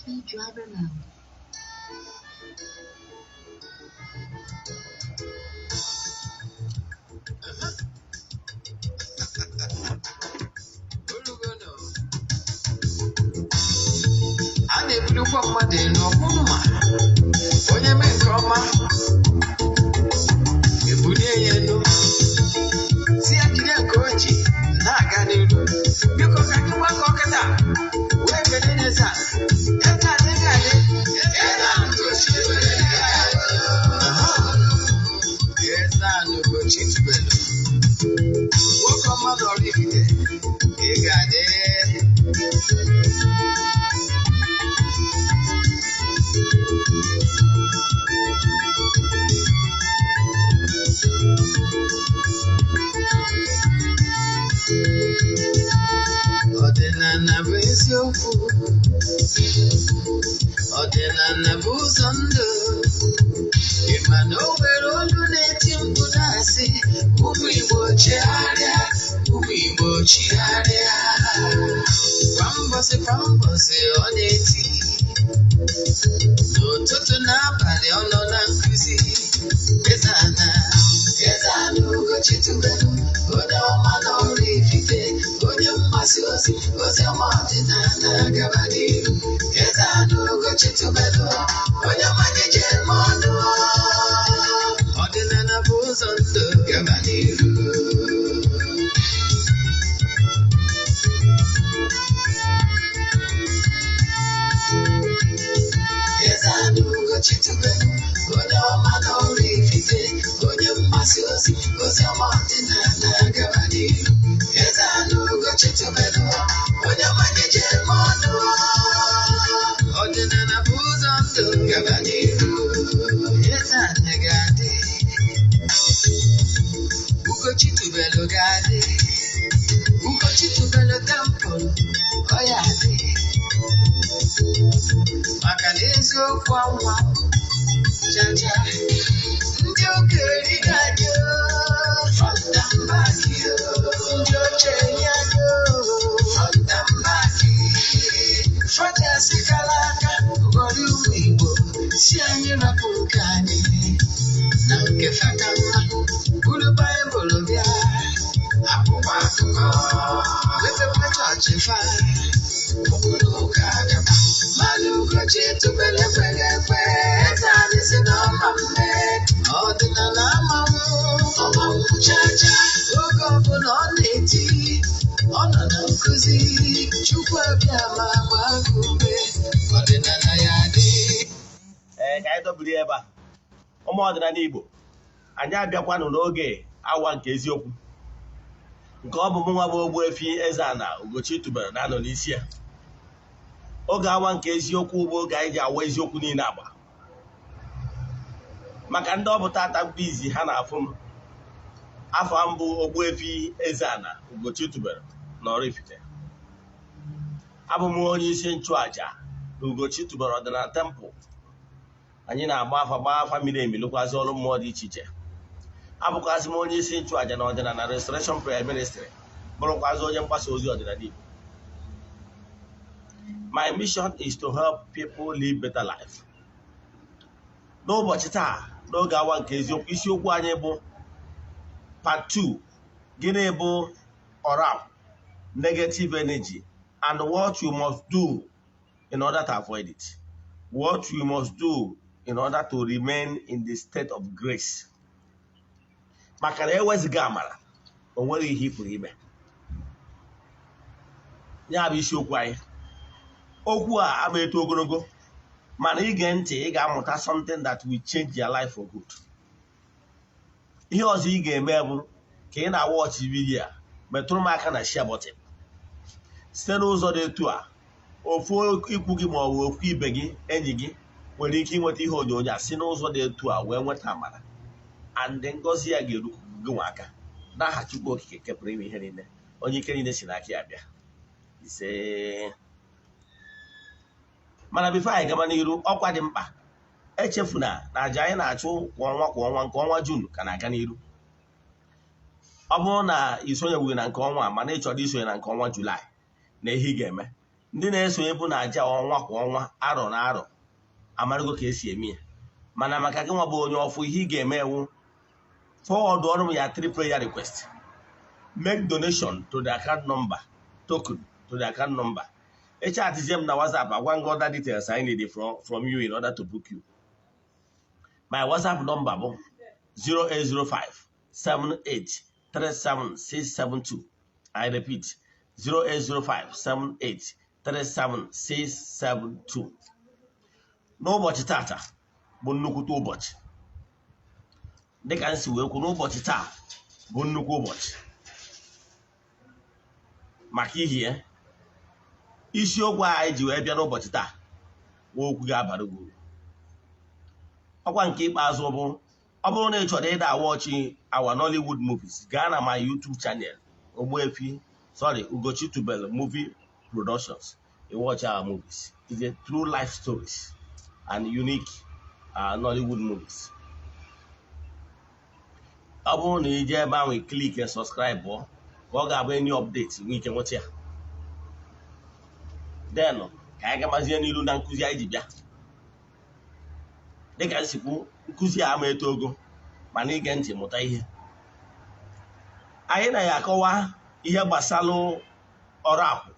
high-speed driver mode. I never look what my day no more. When you make come, you put it in. See, I can't coach you. Now I got it. Because I can walk on that. Where can it is? Yes, I know Ugochi tubelu. Walk on my oraifite. You got it. Ọdịnala bụ eziokwu, ọdịnala bụ ụzọ ndụ. Ị ma na o nwere olu na-eti mkpu na-asị, ụmụ Igbo chigharịa, ụmụ Igbo chigharịa. Kwa mbọsị ọ na-eti, n'ụtụtụ na abalị ọ nọ na nkuzi. Eze-Ana, Eze-Ana Ugochi tubelu, onye ọma na oraifite, onye mmasị ozi ọma ọdịnala gaba n'ihu. Eze-Ana Ugochi tubelu, onye mmanya ji eme ọnụ. Ọdịnala bụ ụzọ ndụ gaba n'ihu. Eze-Ana Ugochi tubelu, onye ọma na oraifite, onye mmasị ozi ọma ọdịnala gaba n'ihu. Eze-Ana Ugochi tubelu, onye mmanya ji eme ọnụ. Ọdịnala bụ ụzọ ndụ gaba n'ihu. Eze-Ana ga-adị, Ugochi tubelu ga-adị, Ugochi tubelu tempụl ọ ya adị. Maka na eziokwu anwa jaja, ndị okenye ga-adị front and back, ndị okenye adị front and back. Fada sikala aka ghọrọ ụmụ Igbo, si anyị rapụ nke anyị na nke faka mma. Buru Baịbụl bịa, akwụkwọ akụkọ, mepekwa chọọchị fa, obodo ụka agaba. Mana Ugochi tubelu ekweghị ekwe, Eze-Ana si na ọma mme. Ọdịnala ọmanwụ chacha, oge ọbụla ọ na-eti, ọ nọ na nkuzi. Chukwu abịa ma gbaa gị ume, ọdịnala ya dị. Ka anyị dobiri ebe a, ụmụ ọdịnala Igbo, anyị abịakwanụ n'oge awa nke eziokwu, nke ọ bụ mụ nwa bụ Ogbuefi Eze-Ana Ugochi tubelu na-anọ n'isi ya. Oge awa nke eziokwu bụ oge anyị ji awa eziokwu niile agba. Maka ndị ọ bụ tata mbizi ha na-afụ m, afọ mbụ Ogbuefi Eze-Ana Ugochi tubelu na oraifite. Abụ m onye isi nchụaja na Ugochi tubelu ọdịnala tempụl. Anyị na-agba afa miri emi, lụkwazị ọrụ mmụọ dị iche iche. Abụkwazị m onye isi nchụaja na ọdịnala Restoration Prayer Ministry, bụrụkwazị onye mgbasa ozi ọdịnala Igbo. My mission is to help people live better life. N'ụbọchị taa, n'oge awa nke eziokwu, isiokwu anyị bụ part 2. Gịnị bụ Oro-akwu, negative energy, and what you must do in order to avoid it. What you must do in order to remain in the state of grace. Maka na eweziga amara, o nwere ihe ị pụrụ ime. Ya bụ isiokwu anyị. Okwu a ama eto ogologo, mana ige ntị ị ga-amụta something that will change your life for good. Ihe ọzọ ị ga-eme bụ ka ị na-watch video a, metụrụ m aka na share button. Site n'ụzọ dị etu a, ofu ikwu gị ma ọ bụ ofu ibe gị, enyi gị, nwere ike ịnweta ihe onyonyo a si n'ụzọ dị etu a wee nweta amara. And ngọzi ya ga-eru gị nwa aka. N'aha Chukwu Okike kepụrụ ime ihe niile, onye ike niile si n'aka ya bịa. Ise. Mana bifo anyị gaba n'iru, ọkwa dị mkpa. Echefuna na aja anyị na-achụ kwa ọnwa nke ọnwa Jun ka na-aga n'iru. Ọ bụrụ na isonyeghị na nke ọnwa mana ị chọrọ isonye na nke ọnwa Julaị, na ihe ị ga-eme ndị na-esonye bụ na aja ọnwa kwa ọnwa arọ na arọ amarago ka esi eme ya mana maka gị nwa bụ onye ọfụ ihe ị ga-eme ewu forward ọrụ m ya 3 prayer request. Make donation to the account number, token to the account number. Atizie m na WhatsApp agwa ngị other details I need from you in order to book you. My WhatsApp number bụ 08057837672. I repeat 08057837672. N'ụbọchị tata bụ nnukwute ụbọchị dịka nsi wee kwuo n'ụbọchị taa bụ nnukwu ụbọchị maka ihe isiokwu anyị ji wee bịa n'ụbọchị taa nwa okwu ga-abara uru. Ọkwa nke ikpeazụ bụ ọ bụrụ na ị chọrọ ịda watch our Nollywood movies gaa na my YouTube channel Ugochi tubelu movie productions. You watch our movies. It's a true life stories and unique Nollywood movies. Ọ bụrụ na ije ebe ahụ click and subscribe ka ọ ga-abụ any update nwee ike nweta ya. Then ka anyị gamazie n'ilu na nkụzi anyị ji bịa. Dịka nsikwu nkụzi a ama eto ogo mana ige ntị mụta ihe. Anyị na ya akọwa ihe gbasara Oro-akwu.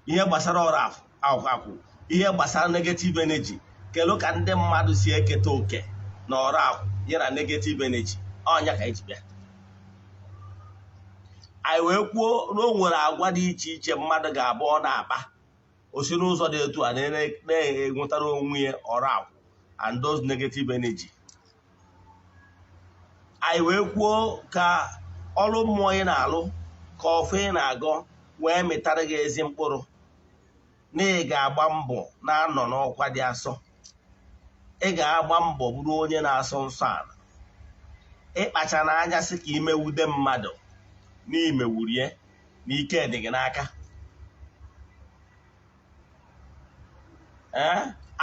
Ihe gbasara Oro-akwu, ihe gbasara negative energy, kelu ka ndị mmadụ si eketa oke na Oro-akwu ya na negative energy. Ọnya ka eji bịa. Anyị wee kwuo na o nwere agwa dị iche iche mmadụ ga-abụ ọ na-akpa o si n'ụzọ dị etu a na-enwetara onwe ya Oro-akwu and those negative energy. Anyị wee kwuo ka ọrụ mmụọ ị na-alụ ka ọfụ ị na-agọ wee mịtara gị ezi mkpụrụ na ị ga-agba mbọ na-anọ n'ọkwa dị asọ. Ị ga-agba mbọ bụrụ onye na-asọ nsọ ala. Ịkpacha n'anya sị ka imewude mmadụ n'imewurie n'ike dị gị n'aka.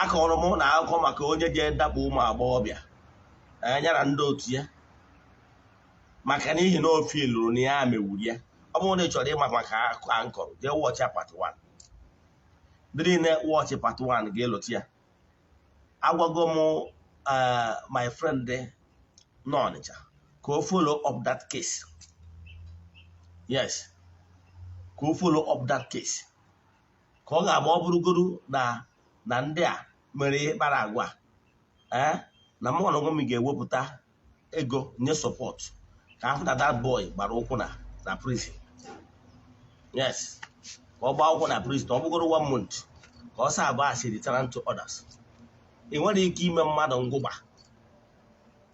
Akọrọ m na akụkọ maka onye ji edakpo ụmụ agbọghọbịa nyara ndị otu ya maka n'ihi na ofe lụrụ na ya mewuri ya. Ọ bụrụ na ị chọrọ ịma maka akụkọ a nkọrọ jee wọchị part 1. Ndị na wọchị part 1 ga-elota ya. Agwago m my friend nọ Ọnịcha ka o follow up that case. Yes, ka o follow up that case. Ka ọ ga-agba ọ bụrụgodu na ndị a mere ihe kpara agwa na mụ na onwe m ga-ewepụta ego nye support ka afọ na that boy gbara ụkwụ na prison. Yes, ka ọ gbaa ụkwụ na prison ọ bụgoro 1 month ka ọ sa abụ asị deterrent to others. Ị nwere ike ime mmadụ ngụgba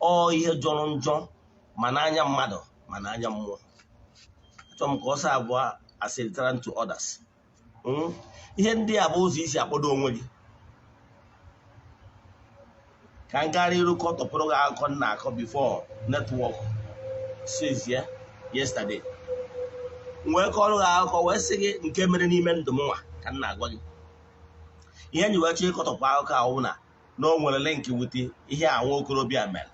ọ ihe jọrọ njọ ma n'anya mmadụ ma n'anya mmụọ. Achọrọ m ka ọ sa abụ asị deterrent to others. Ihe ndị a bụ ụzọ isi akpọdo onwe gị. Ka m gara iru ka ọ tọpụrụ gị akụkọ na-akọ before network says yesterday. Wee kọrọ gị akụkọ wee sị gị nke mere n'ime ndụ m nwa ka m na-agwa gị. Ihe nyi wee chọọ ịkọtọpụ akụkọ ahụ na o nwere link wute ihe a nwa okorobịa mere.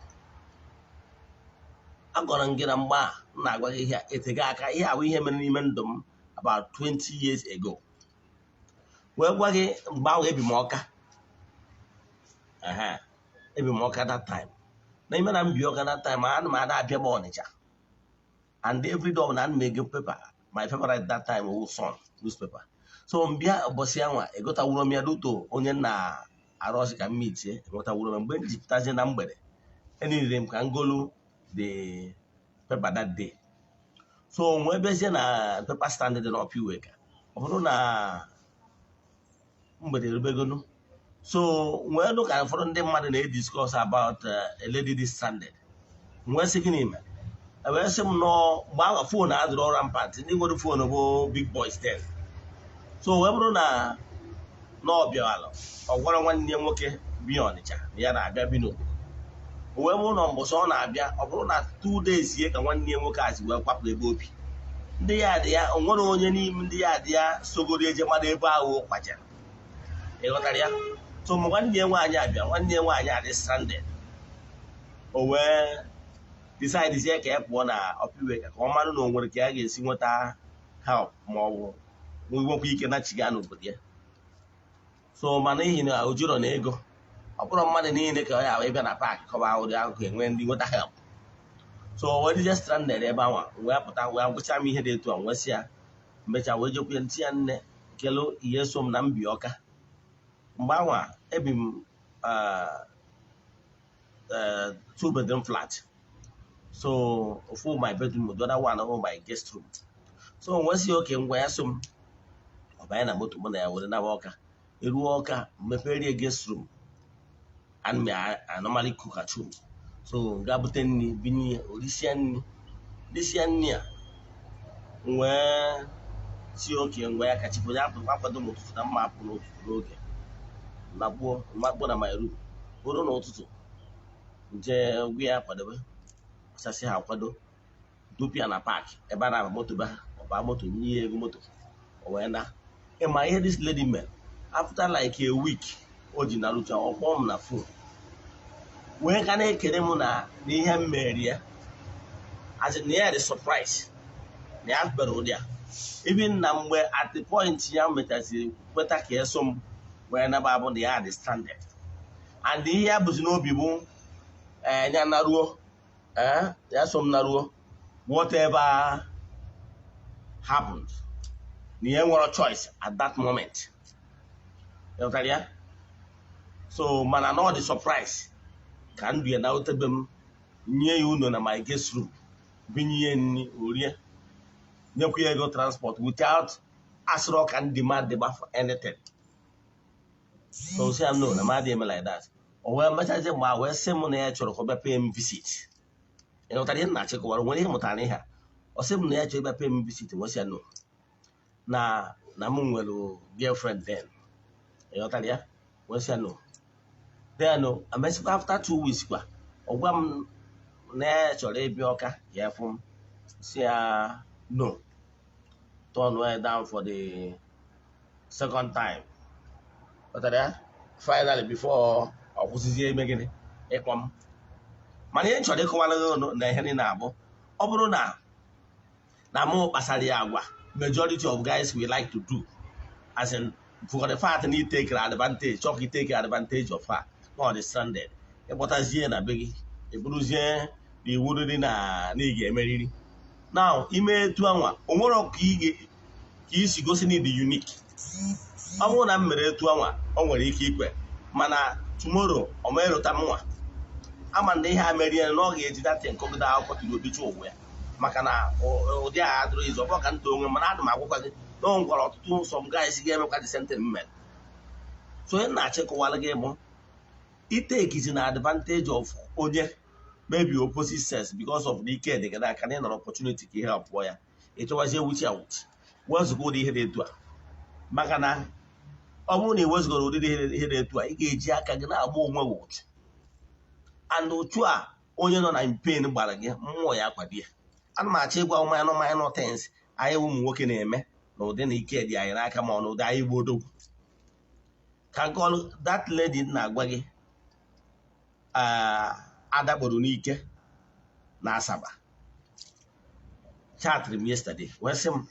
Agọrọ m gị na mgbe a m na-agwa gị ihe etega aka ihe ahụ ihe mere n'ime ndụ m about 20 years ago. Wee gwa gị mgbe ahụ ebi m Ọka. Ebi m Ọka that time. Na ime na mbi Ọka that time ana m abịa m Ọnịcha. And every day na m ege paper. My favorite that time was Sun newspaper. So mbịa ụbọchị anwa egotawuro m ya duto onye na arọsị ka m mitie egotawuro m mgbe m jipụtazie na mgbede. Enirire m ka ngolu the paper that day. So nwee bezie na paper stand dị n'ọpụ iwe ka ọ bụrụ na mgbede erubegonu. So nwee nụ ka ụfọdụ ndị mmadụ na-discuss about a lady this stranded. Nwee sị gịnị mere? Wee sị m nọ mgbe ahụ phone adịrọ rampant. Ndị nwere phone bụ big boys then. So wee bụrụ na ọ bịawala ọ gwara nwanne nwoke bi Ọnịcha na ya na-abịa bi n'obodo. Wee bụrụ na mbọsọ ọ na-abịa ọ bụrụ na 2 days ka nwanne nwoke azị wee kwapụ ebe obi. Ndị ya dị ya o nwere onye n'ime ndị ya dị ya sogoro eje mmadụ ebe ahụ kwachara. Ịghọtara ya? So mgbe nwanne nwaanyị abịa nwanne nwaanyị adị stranded. O wee decide ka ya pụọ na ọpụ iwe ka ọ marụ na o nwere ka ya ga-esi nweta help ma ọ bụ nwekwa ike na chiga n'obodo ya. So mana n'ihi na o jiro na ego, ọ bụrụ mmadụ niile ka ọ ya ịbịa na paakị kọba ụdị akụkọ enwe ndị nweta help. So wee je stranded ebe anwa wee pụta wee gwụcha m ihe dị etu a nwesị ya mmecha wee jekwa ntị ya nne kelu ihe so m na mbi Ọka. Mgbe anwa ebi m 2-bedroom flat. So ofu my bedroom, the other one my guest room. So nwesị oke ngwa ya so m ọ banye na moto mụ na ya were na Ọka. Eruo Ọka mepere guest room and me I normally cook at home. So ga bute nni binye orisia nni a wee si oke ngwa ya kachipo ya akwado m ụtụtụ na mma apụ n'ụtụtụ n'oge makpuo na my room bụrụ n'ụtụtụ nje gwa ya kwadobe ọsasị ha akwado dupia na paakị ebe a na moto ba ọba moto nye ego moto o wee na ịma ihe this lady mere after like a week o ji na rucha ọkpọ m na phone wee ka na-ekele m na ihe m mere ya as in ya dị surprise na ya bere ụdị a even na mgbe at the point ya metaziri kweta ka eso m wee naba abụ na ya dị stranded and ihe ya bụzi n'obi bụ ya naruo ya so m naruo whatever happened na ihe nwere choice at that moment. Ya so mana na ọ dị surprise ka ndụ ya na otebe m nye ya uno na my guest room binye nni orie nyekwa ya ego transport without asịrị ka ndị mmadụ dịba for anything. So say no na mmadụ eme like that. O wee mechazie ma wee sị m na ya chọrọ ka ọ bịa pay m visit. Ịghọtara ihe nna chịkọwara nwere ihe mụtara ihe a ọ sị m na ya chọrọ ịbịa pay m visit nwesị ya no na m nwere girlfriend then. Ịghọtara ya nwesị ya no. Then amesịkwa after 2 weeks kwa ọ gwa m na ya chọrọ ịbịa Ọka ya fụ m si ya no, turn way down for the second time. But finally before ọ kwụsịzie ime gịnị ịkpọ m. Mana ihe nchọrọ ịkọwara na ihe niile abụ ọ bụrụ na mụ kpasara ya agwa majority of guys we like to do as in for the fact na take advantage chọọ ka take advantage of her not the stranded ịkpọtazie na be gị eburuzie na iwu dị na ị ga-emeriri. Now ime etu anwa o nwere ka isi gosi na dị unique. Ọ bụrụ na m mere etu anwa o nwere ike ikwe mana tomorrow o ma erota mnwa ama ndị ihe a merie na ọ ga-eji data nkọgide akwụkwọ tiri obicha ụgwụ ya maka na ụdị a adịrị izu ọbụla ka nta onwe mana adị m agwụkwa gị na ọ gwara ọtụtụ nsọ m gaghịsi ga-emekwa the same thing mmere. So onye na-achịkọwara gị bụ itekizi na advantage of onye maybe opposite sex because of the ike dị gị n'aka na ịnọrọ opportunity ka ihe abụọ ya ịchọwazie wuchi awuchi wezụga ụdị ihe dị etu a maka na ọ bụrụ na ị wezụgoro ụdị ihe dị etu a ị ga-eji aka gị na-agba onwe gị ụchụ and otu a onye nọ na pain gbara gị mmụọ ya akwado ya. Ana m achọ ịgwa minor things anyị ụmụ nwoke na-eme na ụdị na ike dị anyị n'aka ma ọ na ụdị anyị gbo odogwu ka nkọlụ that lady na-agwa gị adakporo n'ike na Asaba chatịrị m yesterday wee sị m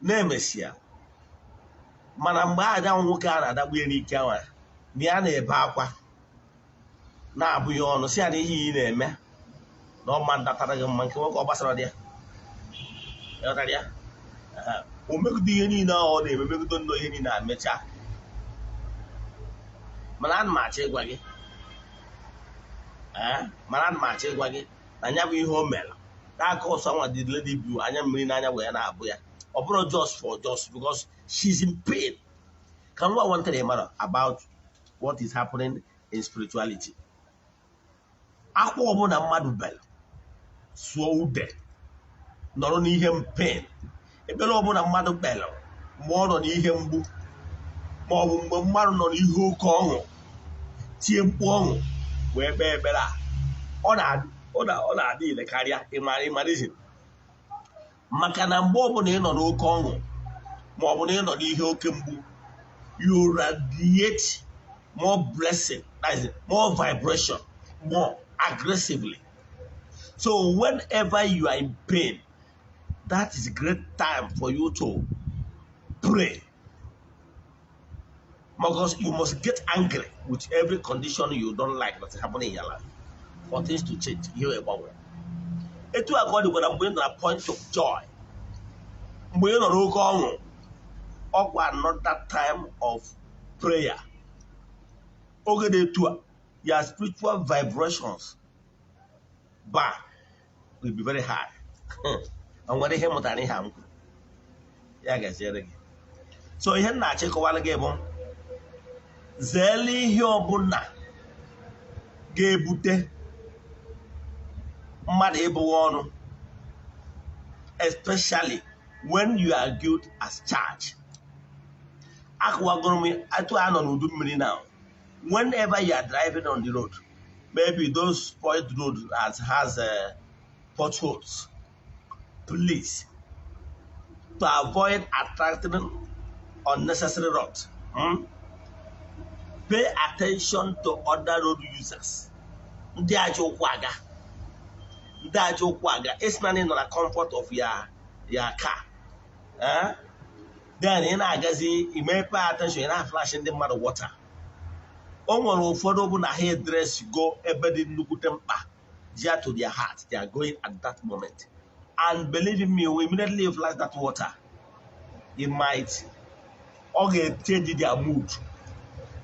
na-emesịa mana mgbe ada nwoke a na-adakpu ya n'ike ahụ na ya na-ebe akwa na-abụghị ọnụ si ya na ihe ị na-eme na ọma datara gị mma nke nwoke ọ gbasara dị ya o megide ihe niile ahụ ọ na-eme megide nnọọ ihe niile a mechaa mana ana m achọ ịgwa gị na anya bụ ihe o mere n'aka ọsọ nwa dị lady blue anya mmiri n'anya wee na-abụ ya ọ bụrụ just because she's in pain. Can I want to tell about what is happening in spirituality? Akwa ọbụla mmadụ bel suo ude nọrọ n'ihe pain ebele ọbụla mmadụ bel ma ọ nọ n'ihe mgbu ma ọ bụ mgbe mmadụ nọ n'ihe oke ọṅụ tie mkpu ọṅụ wee kpee ekpere a ọ na-adị ile karịa ịmarizin maka na mgbe ọbụla ị nọ n'oke ọṅụ ma ọ bụ na ị nọ n'ihe oke mgbu you radiate more blessing, that is more vibration, more aggressively. So whenever you are in pain, that is a great time for you to pray. Because you must get angry with every condition you don't like that's happening in your life for things to change. You about it. Etu agodi when I'm going to a point of joy. When you another time of prayer. Your spiritual vibrations will be very high. And when they hear what I have, yeah, guys, so here na check while again. Zeli hiobuna gebute mad ebo, especially when you are good as charged. Now, whenever you are driving on the road, maybe those spoiled roads has potholes, please, to avoid attracting unnecessary roads, pay attention to other road users. It's not in the comfort of your car. Then in Agazi, you may pay attention, you're not flashing the matter water. Onwere ụfọdụ bụ na hairdress go everybody nnukwu temper dear to their heart. They are going at that moment. And believe me, we immediately flash that water. It might change their mood.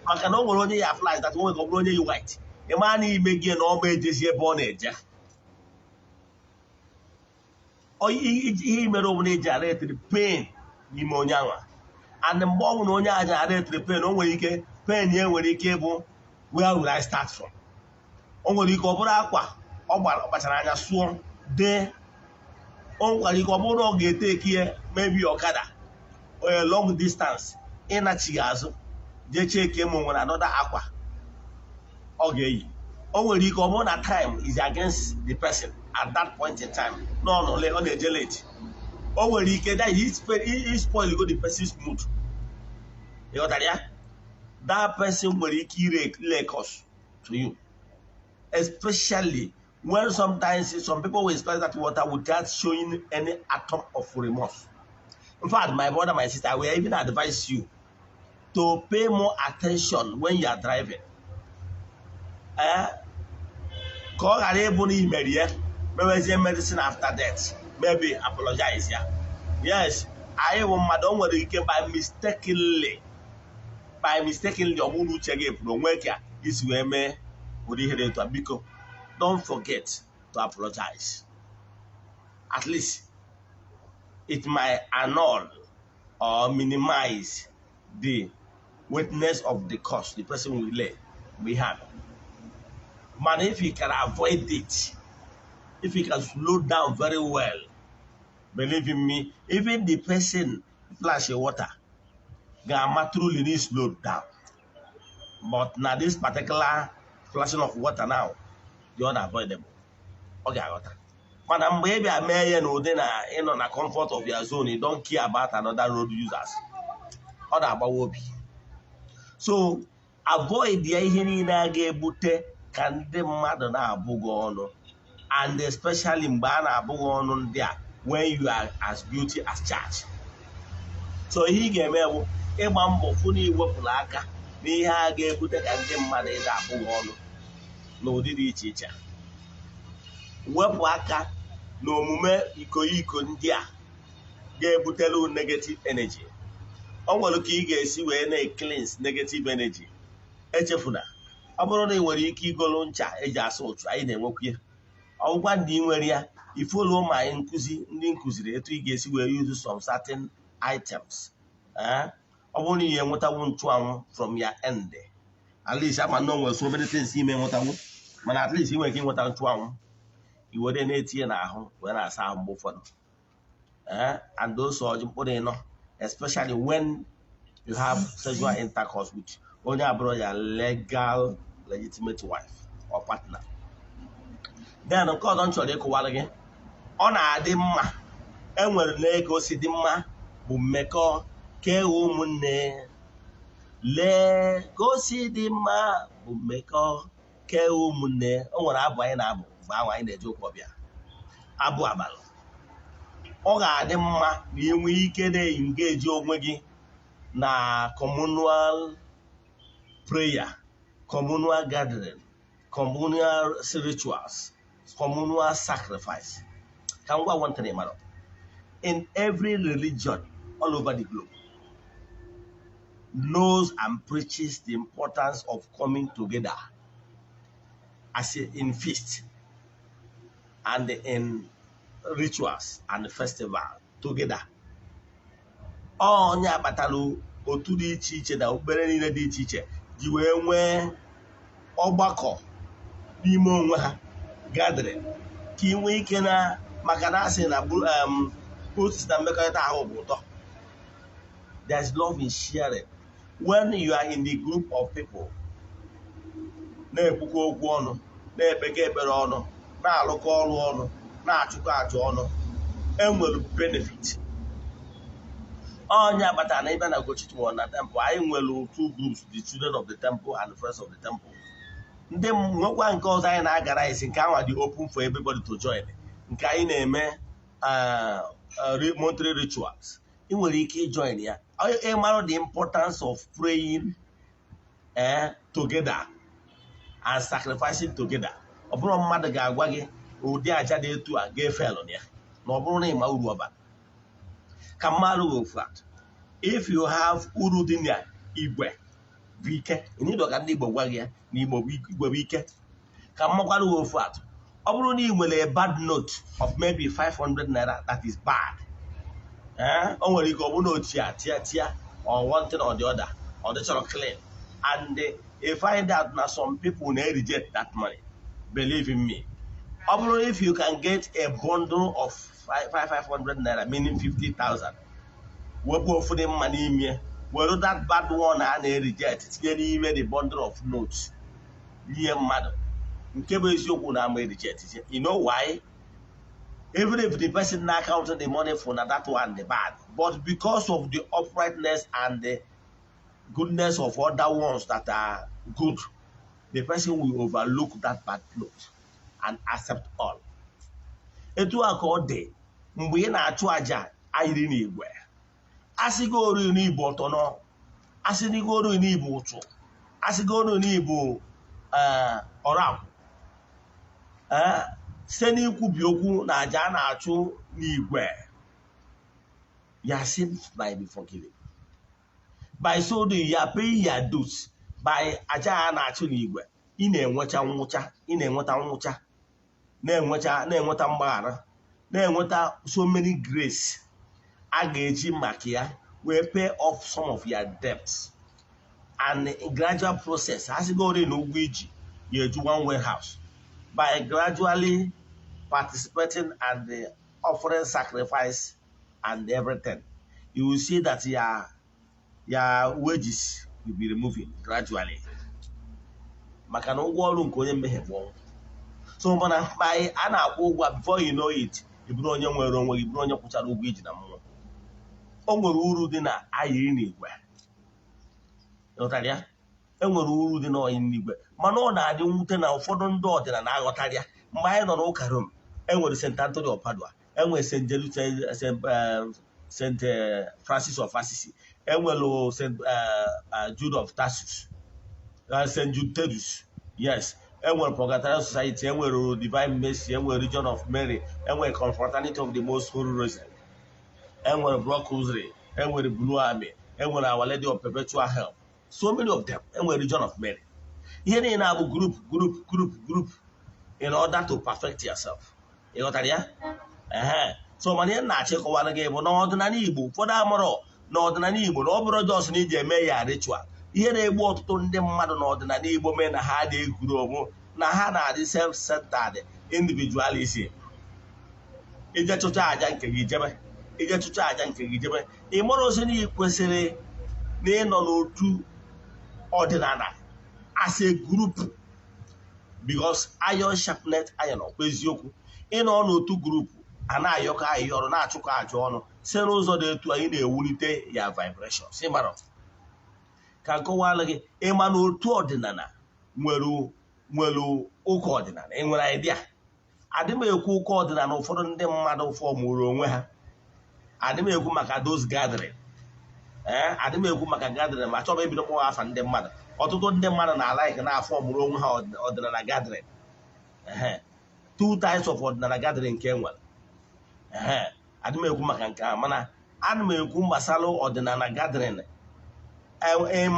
I can only flash that one go only white. A man he begin all this year born age. Or he made over the pain pneumonia. And the more no the pain, only pain here when he came, where will I start from? Only aqua, or swarm there. Only get take here, maybe Okada, or a long distance in a chiazo. They check him on another aqua. Okay. Only at time is against the person at that point in time. No, on the gelate. Only that he spoil the person's mood. You know that person will cause to you. Especially when sometimes some people will splash that water without showing any atom of remorse. In fact, my brother, my sister, I will even advise you to pay more attention when you are driving. Call a maybe medicine after death. Maybe apologize. Yeah. Yes, I am madam where you came by mistakenly. Omuntu chege from work is where me would hear to Abiko. Don't forget to apologize. At least it might annul or minimize the witness of the cause the person will have. But if he can avoid it, if he can slow down very well, believe in me, even the person flash your water, Gamma truly needs slow down. But now this particular flashing of water now, you're unavoidable. Okay, I got that. But I'm maybe a mayor and then in on the comfort of your zone, you don't care about another road users. Or about Wobi. So avoid the Ihini Bute can the mother now bugono. And especially Mbana bugono there when you are as guilty as charged. So he gave me a mambo funny wopulaka. Me ha ga-ebute ka ndị mmadụ ịda abụghị ọnụ n'ụdịrị iche iche. Wepụ aka n'omume iko ndị a ga-ebutelu negative energy. Ọ nwere ka ị ga-esi wee na-cleanse negative energy. Echefuna, ọ bụrụ na ị nwere ike igolo ncha eji asa ụchụ anyị na-enwekwu ya. Ọgwụgwa ndị nwere ya, ifolo ma ndị nkụziri etu ị ga-esi wee use some certain items. Only you want to from your end. At least I'm not so many things you may want to, but at least you making what I'm trying. You wouldn't eat now when I saw both of them. And those are important, especially when you have sexual intercourse with only your legal, legitimate wife or partner. Then, of course, don't show the call again. On a dimma, and when they go see dimma, who make all. Ke umune le gosi di ma bụ mmekọ ke umune o nwere abụ anyị na-abụ mgbe ahụ anyị na-eje ụkwụ ọbịa abụ abalị ọ ga-adị mma na enwe ike na-engage onwe gị na communal prayer, communal gathering, communal rituals, communal sacrifice. Can we want to name it? In every religion all over the globe knows and preaches the importance of coming together as in feast and in rituals and festival together. Onye abatalu otu dị iche iche na okpukpere niile dị iche iche ji wee nwee ọgbakọ n'ime onwe ha gathering ka ị nwee ike na maka na asị na post na mmekọrịta ahụ bụ ụtọ. There's love in sharing. When you are in the group of people na-ekwukọ okwu ọnụ, na-ekpekọ ekpere ọnụ, na-alụkọ ọrụ ọnụ, na-achụkọ achụ ọnụ, enwere benefit. Onye agbata na ịbịa na Ugochi na temple, anyị nwere two groups, the children of the temple and the friends of the temple. Ndị nwekwa nke ọzọ anyị na-agara isi nke anwa dị open for everybody to join. Nke anyị na-eme monthly rituals. Ị nwere ike join ya. The importance of praying together and sacrificing together. Ọ bụrụ mmadụ ga-agwa gị ụdị aja dị etu a ga-efe alụ ya na ọ bụrụ na ịma uru ọba ka mmadụ flat. If you have uru dị na igwe bụ ike, ịnịdọ ka ndị Igbo gwa gị ya na Igbo bụ ike ka mmakwara ofu atụ. Ọ bụrụ na ị nwere a bad note of maybe 500 naira that is bad, o nwere ike ọ bụrụ na ochie tia or one thing or the other or the chọrọ clean, and you find out that some people may reject that money. Believe in me. Ọ bụrụ if you can get a bundle of 500 naira meaning 50,000, wepụ ofu dị mma n'ime were that bad one a na-reject tinye n'ime the bundle of notes nye mmadụ nke bụ eziokwu na ama reject. You know why? Even if the person not counting the money for that one the bad, but because of the uprightness and the goodness of other ones that are good, the person will overlook that bad note and accept all. Etu a ka ọ dị mgbe ị na-achụ aja ayiri n'igwe, asịgo ori n'Igbo ọtọnọ, asịgo ori n'Igbo ụtụ, asịgo ori n'Igbo Oro-akwu, site n'ikwubi okwu na aja a na-achụ n'igwe, your sins might be forgiven. By so doing, you are paying your dues. By aja a na-achụ n'igwe, ị na-enweta nwụcha, ị na-enweta nwụcha, na-enweta mgbaghara, na-enweta so many grace a ga-eji maka ya wee pay off some of your debts. And in gradual process, as you go in ụgwọ iji, you do one way house. By gradually participating and offering sacrifice and everything, you will see that your wages will be removing gradually. Maka na ụgwọ ọrụ nke onye mmehie bụ. So by a na-akwụ ụgwọ, before you know it, ị bụrụ onye nwere onwe gị, bụrụ onye kwụchara ụgwọ iji na mmụọ. O nwere uru dị na ayiri n'igwe. Ịghọtara? Enwere uru dị n'ọyị n'igwe, mana ọ na-adị mwute na ụfọdụ ndị ọdịnala aghọtara ya. Mgbe anyị nọ n'ụka Rom, enwere St. Anthony of Padua, enwere St. Francis of Assisi, enwere St. Jude of Tarsus, St. Jude Tadus, yes, enwere Purgatorial Society, enwere Divine Mercy, enwere Region of Mary, enwere Confraternity of the Most Holy Rosary, enwere Block Rosary, enwere Blue Army, enwere Our Lady of Perpetual Help. So many of them, and we're region of Mary. Here in our group, in order to perfect yourself. You know what I mean? So when you're not checking one again, no ordinary Igbo, for that tomorrow, no ordinary Igbo, no brothers need a mayor ritual. Here they walk to them mad on ordinary Igbo men, had a grow, Nahana, the self-centered individualism. It's just to charge and Kigijame. It's just to charge and Kigijame. Immorals in equally, they know two. Ordinary as a group, because iron sharpness iron okweziokwu in ọnụ otu group anaghịọka ahịọrọ na-achụkọ aja ọnụ si n'ụzọ dị etu anyị na-ewulite ya vibration. Si mara ka nkọwala gị ịma na otu ọdịnala nwere ụka ọdịnala, enwere idea. Adị m ekwu ụka ọdịnala ụfọdụ ndị mmadụ fọmụrụ onwe ha adị m ekwu maka those gathering adị m ekwu maka gathering ma chọba ebido kpọwa afa ndị mmadụ ọtụtụ ndị mmadụ na-alaik na-afọ ọmụrụ onwe ha ọdịnala gathering two types of ọdịnala gathering nke enwere adị m ekwu maka nke a mana ana m ekwu gbasara ọdịnala gathering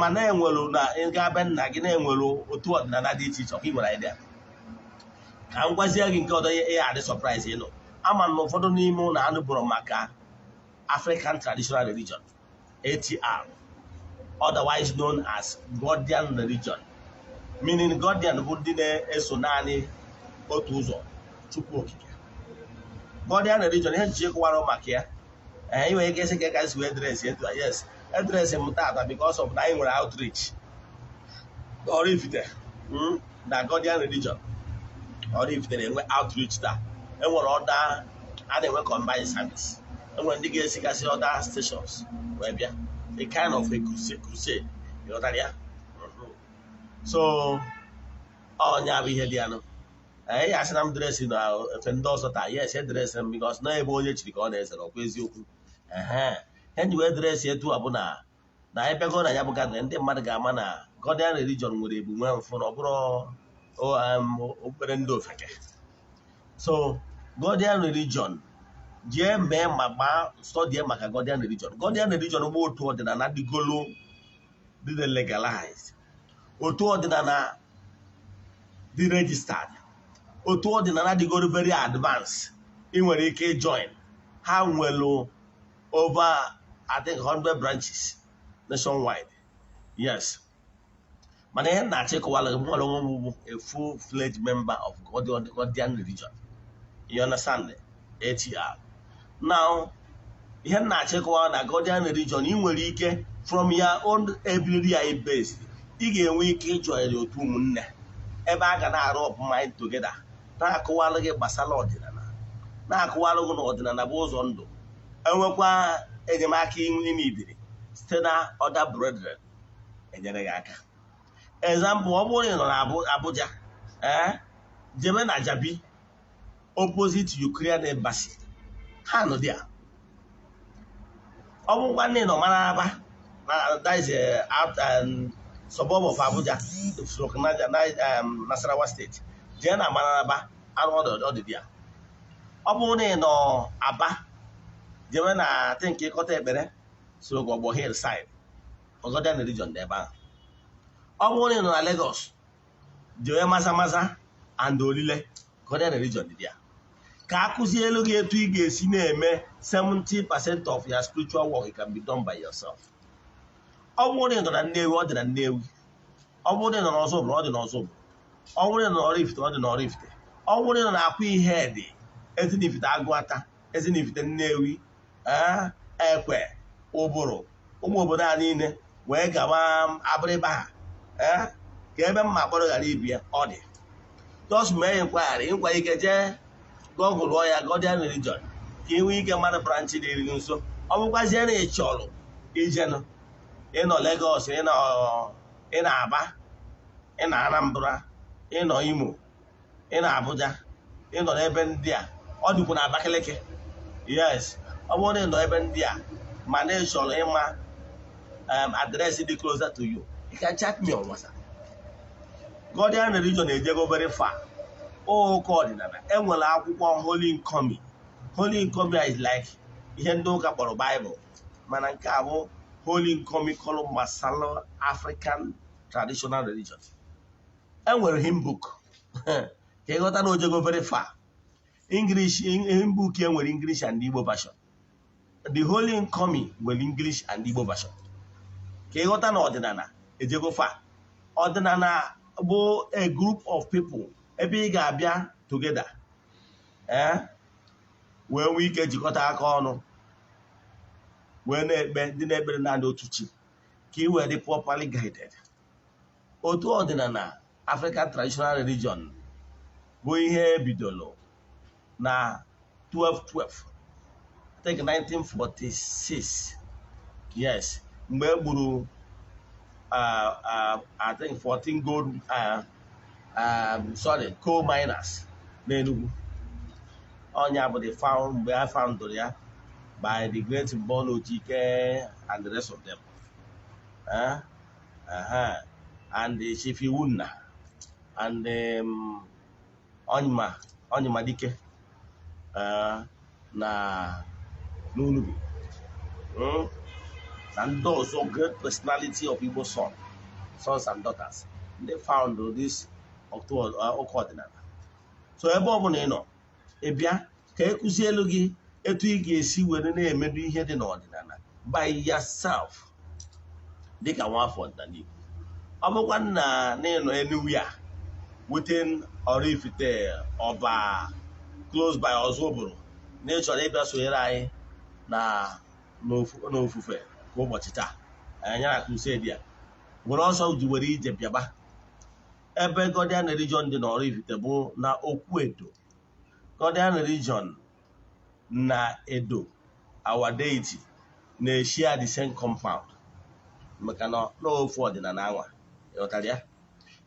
ma na-enwelu na ịga be nna gị na-enwelu otu ọdịnala dị iche iche ọka ị nwere idea ka m gwazie gị nke ọdọ ya adị surprise ịnụ ama na ụfọdụ n'ime ụlọ anụ bụrụ maka African Traditional Religion ATR, otherwise known as Godian religion, meaning Godian bụ ndị na-eso naanị otu ụzọ Chukwu okike. Godian religion ihe njiche kụwara maka ya inwe ike isi ka ka si wee dres etu a yes edres m tata because of na anyị nwere outreach Oraifite na Godian religion Oraifite na-enwe outreach taa enwere ọda a na-enwe combined service enwere ndị ga-esigasị other stations wee bịa a kind of a crusade ịghọtara ya so ọnya bụ ihe dị anụ ya asị na m dresị na efe ndị ọzọ taa yes edresị m because na ebe onye chiri ka ọ na-ezere ọkwa eziokwu ihe nji wee dresị etu a bụ na anyị bịago na ya bụ gadịrị ndị mmadụ ga-ama na Godian religion nwere ebu nwee mfụ na ọ bụrụ okpukpere ndị ofeke so Godian religion jee mee ma gbaa studie maka Godian religion bụ otu ọdịnala dịgolo dị legalized, otu ọdịnala dị registered, otu ọdịnala dịgolo very advanced ị nwere ike join ha nwere over I think 100 branches nationwide yes mana ihe na-achịkọwala nwere onwe bụ a full-fledged member of Godian religion you understand ATR. Now ihe na-achịkọwa na Godian religion ị nwere ike from your own everyday base ị ga-enwe ike ịjoin otu ụmụnne ebe a ga na-arụ up mind together na-akụwalụ gị gbasara ọdịnala na-akụwalụ gị na ọdịnala bụ ụzọ ndụ enwekwa enyemaka ime ibiri site na other brethren enyere gị aka example ọ bụrụ na ị nọ na Abuja jebe na Jabi opposite Ukraine embassy ha nọ dị a ọ bụkwa ndị nọ Mararaba that is out suburb of Abuja Nasarawa State jee na Mararaba arụ ọdịdị ya ọ bụrụ na ị nọ Aba jewe na think ịkọta ekpere soro Ogbo Hill side Godian religion dị ebe ahụ ọ bụrụ na ị nọ na Lagos jewe Maza and Olile Godian religion dị ya ka akụzielu gị etu ị ga-esi na-eme 70% of your spiritual work it can be done by yourself. Ọ bụrụ na ị nọ na Nnewi ọ dị na Nnewi, ọ bụrụ na ị nọ n'Ọzọbụrụ ọ dị n'Ọzọbụrụ, ọ bụrụ na ị nọ n'Oraifite ọ dị n'Oraifite, ọ bụrụ na ị nọ n'Akwa Ihedị Ezinifite Agụata Ezinifite Nnewi Ekwe Ụbụrụ ụmụ obodo a niile wee gawa Abịrịba ha ka ebe mma kpọrọ ghara ibi ya ọ dị just mee inquiry nkwa ike jee Google ya Godian religion ka ị nwee ike mmadụ branch dị iri nso ọ bụkwazie na ị chọrọ ijenụ ịnọ Lagos ịnọ Aba ịnọ Anambra ịnọ Imo ịnọ Abuja ịnọ n'ebe ndị a ọ dịkwa na Abakaliki yes ọ bụrụ na ịnọ ebe ndị a ma na ị chọrọ ịma adreesị dị closer to you you can chat me on WhatsApp. Godian religion ejego very far ụka ọdịnala enwere akwụkwọ Holy Nkomi is like ihe ndị ụka kpọrọ Bible mana nke a bụ Holy Nkomi kọlụ gbasara African Traditional Religion enwere hymn book ka ịghọta na ojego very far English hymn book enwere English and Igbo version the Holy Nkomi nwere English and Igbo version ka ịghọta na ọdịnala ejego far ọdịnala bụ a group of people ebe ị ga-abịa together wee nwee ike jikọta aka ọnụ wee na-ekpe ndị na-ekpere naanị otu chi ka ị wee dị properly guided. Otu ọdịnala African Traditional Religion bụ ihe bidoro na 1212 I think 1946 yes mgbe e gburu I think 14 gold coal miners n'Enugu ọnya bụ the found mgbe a foundụrụ ya by the great Bono Chike and the rest of them. And the Chief Iwunna and Onyema Dike na Nunubi. And those are great personality of Igbo sons and daughters. They found this October. So ebe ọ bụla ị nọ ị bịa ka e kụzielu gị etu ị ga-esi were na-emedu ihe dị n'ọdịnala by yourself dịka nwafọ ọdịnala Igbo. Ọ bụkwa na ịnọ anywhere within Oraifite ọba close by Ozubulu na ị chọrọ ịbịa sonyere anyị n'ofufe ka ụbọchị taa anyị na crusade a were ọsọ ji were ije bịaba ebe Godian region dị n'Oraifite bụ na Okwu-Edo. Godian region na Edo, our deity, na-share the same compound maka na n'ofu ọdịnala anwa ịghọtara ya.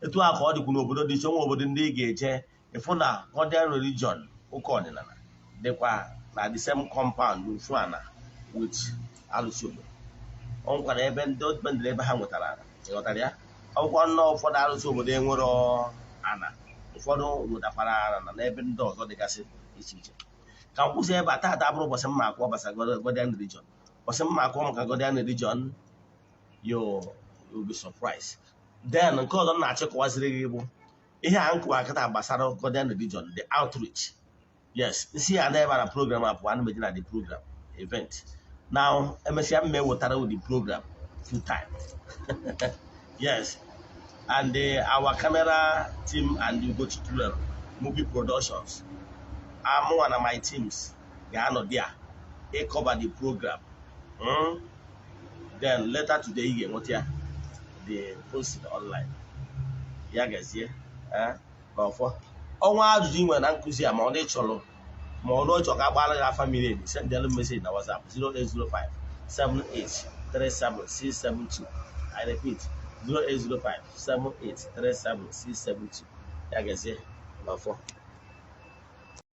Etu a ka ọ dịkwu n'obodo dị iche, nwe obodo ndị ị ga-eje ịfụ na Godian region ụka ọdịnala dịkwa na the same compound n'ofu ana with alụsị obodo. Ọ nwekwara ebe ndị odibendịrị ebe ha nwetara ana ịghọtara ya. Akwụkwọ nnọọ ụfọdụ arụsị obodo enwero ana, ụfọdụ nwetakwara ana n'ebe ndị ọzọ dịgasị iche iche. Ka m kwụsị ebe a, taata abụrụ ụbọchị mma akụọ gbasara Godian region. Ụbọchị mma akụọ maka Godian region, you'll be surprised. Then nke ọzọ na-achịkọwaziri gị bụ ihe a nkụwa akịta gbasara Godian region, the outreach. Yes, nsi ya na-ebe na program apụ ana meji na the program event. Now emesịa mme wetara with the program full time. Yes, and our camera team and Ugochi movie productions. I'm one of my teams. They are not there. They cover the program. Then later today, you get they post it online. Yeah, guys, yeah. But for ọnwa ajụjụ inwe na nkụzi a ma ọ dị chọrọ ma ọ n'ọchọ ka agbara ya family send them message na WhatsApp 0805 7837672. I repeat 0805 7837672. Yeah, guys, yeah.